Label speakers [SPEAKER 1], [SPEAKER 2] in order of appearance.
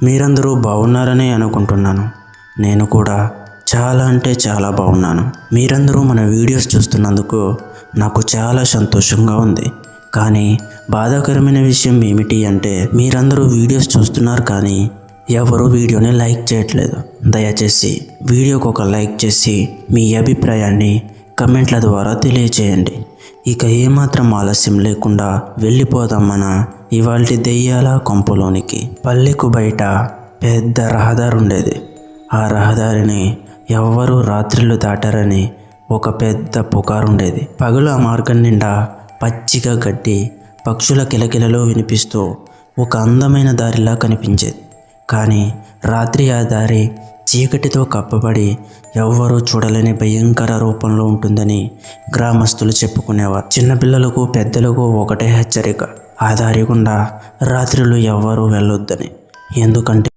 [SPEAKER 1] మీరందరూ బాగున్నారని అనుకుంటున్నాను. నేను కూడా చాలా అంటే చాలా బాగున్నాను. మీరందరూ మన వీడియోస్ చూస్తున్నందుకు నాకు చాలా సంతోషంగా ఉంది. కానీ బాధాకరమైన విషయం ఏమిటి అంటే మీరందరూ వీడియోస్ చూస్తున్నారు కానీ ఎవరు వీడియోని లైక్ చేయట్లేదు. దయచేసి వీడియోకి ఒక లైక్ చేసి మీ అభిప్రాయాన్ని కమెంట్ల ద్వారా తెలియచేయండి. ఇక ఏమాత్రం ఆలస్యం లేకుండా వెళ్ళిపోదాం మన ఇవాల్టి దెయ్యాల కొంపలోనికి. పల్లెకు బయట పెద్ద రహదారి ఉండేది. ఆ రహదారిని ఎవ్వరూ రాత్రిళ్ళు దాటారని ఒక పెద్ద పుకారుండేది. పగలు ఆ మార్గం నిండా పచ్చిగా గడ్డి, పక్షుల కిలకిలలో వినిపిస్తూ ఒక అందమైన దారిలా కనిపించేది. కానీ రాత్రి ఆ దారి చీకటితో కప్పబడి ఎవ్వరూ చూడలేని భయంకర రూపంలో ఉంటుందని గ్రామస్తులు చెప్పుకునేవారు. చిన్నపిల్లలకు పెద్దలకు ఒకటే హెచ్చరిక, ఆ దారి గుండా రాత్రులు ఎవ్వరూ వెళ్ళొద్దని. ఎందుకంటే